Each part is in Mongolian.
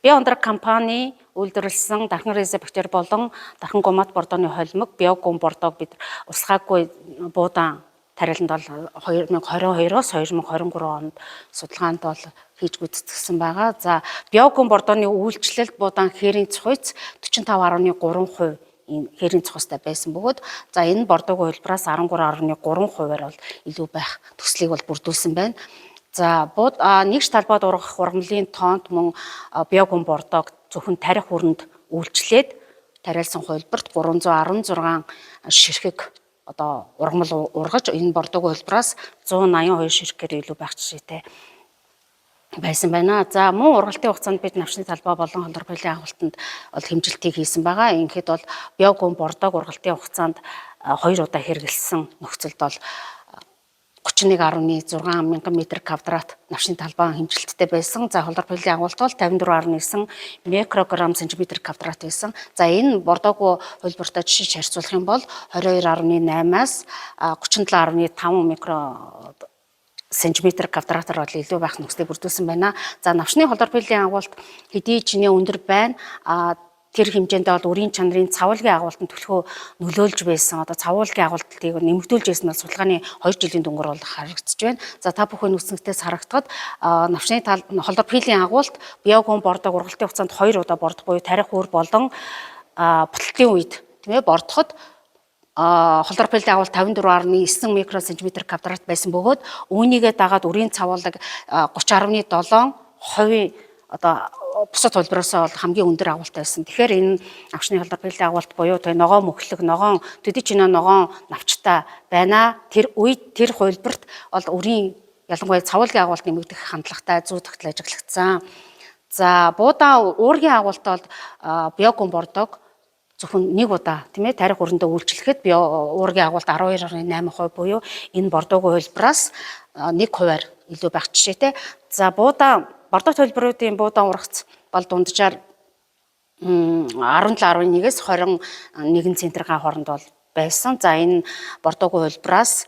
Биоундраг компани үйлдвэрлэсэн дархан резебактер болон дархан гумат бордооны холимог биогум бордоог бид услахаагүй буудаан тариаланд бол 2022-оос 2023 онд судалгаанд бол хийж гүйцэтгсэн байгаа. За биогум бордооны үйлчлэлд буудаан хээрийн цухиц 45.3% хээрийн цухистай байсан бөгөөд за энэ бордоогийн хувилбараас 13.3%-аар бол илүү байх төслийг бол бүрдүүлсэн байна. За нэгж талбайд ургах ургамлын тонт мөн биогум бордоог зөвхөн тарих хүрээнд үйлчлээд тариалсан хувилбарт 316 ширхэг ургамал ургаж энэ бордоогийн хувилбараас 182 ширхгээр илүү байх жишээтэй байсан байна. За мөн ургалтын хугацаанд бид навчны талбай болон холдор баялын агуултанд бол хэмжилтийг хийсэн байгаа. Ингээд бол биогум бордоог ургалтын хугацаанд 2 удаа хэрэглэсэн нөхцөлд бол 31.6 мянган метр квадрат навчны талбай хэмжилттэй байсан. За холдор баялын агуулт бол 54.9 микрограмм сантиметр квадрат байсан. За энэ бордоогүй хувилбартай жишээж харьцуулах юм бол 22.8-аас 37.5 микро сантиметр квадратаар бол илүү байх нөхцөлийг бүрдүүлсэн байна. За навчны холдор баялын агуулт хэдий чинээ өндөр байна. Тэр хэмжээндээ бол үрийн чанарын цавуулгын агуултанд төлхөө нөлөөлж байсан. Цавуулгын агуултыг нэмэгдүүлж байсан бол судалгааны 2 жилийн дунгар бол харагдаж байна. За та бүхэн үснэгтээс харагдахад навчны холдор баялын агуулт биогум бордоог ургалтын хугацаанд 2 удаа бордох буюу тарих үр болон бутлалтын үед бордоход холдор баялын агуулт 54.9 микро сантиметр квадрат байсан бөгөөд үүнийгээ дагаад үрийн цавуулга 30.7% бусад хувилбараас бол хамгийн өндөр агуулттай байсан. Тэгэхээр энэ навчны холдор баялын агуулт буюу ногоон мөхлөг, ногоон төдий чинээ ногоон навчтай байна. Тэр үед тэр хувилбарт бол үрийн ялангуяа цавуулгын агуулт нэмэгдэх хандлагатай зүй тогтол ажиглагдсан. За буудаан уургийн агуулт бол биогум бордоог зөвхөн нэг удаа тарих өрөндөө үйлчлэхэд уургийн агуулт 12.8% буюу энэ бордоогийн хувилбараас 1%-аар илүү байх жишээтэй. За бордоо төлбөрүүдийн буудаан ургац бол дунджаар 17.1-ээс 21 центнерийн хооронд бол байсан. За энэ бордоогийн хувилбараас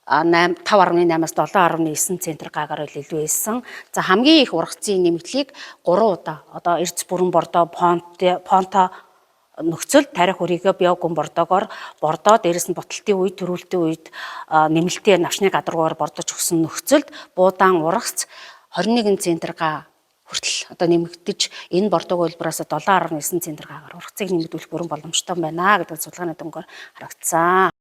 5.8-аас 7.9 центнер гаагаар илүү байсан. За хамгийн их ургацын нэмэгдлийг 3 удаа эрдэс бүрэн бордоо понто нөхцөл тарих үрийгээ биогум бордоогоор бордоо дээрээс нь бутлалтын үед төрүүлэлтийн үед нэмэлтээр навчны гадаргуугаар бордож өгсөн нөхцөлд буудаан ургац 21 центнер га хүртэл нэмэгдэж энэ бордоогийн хувилбараас 7.9 центнер гагаар ургацыг нэмэгдүүлэх бүрэн боломжтой байна гэдэг судалгааны дүнгээр харагдсан.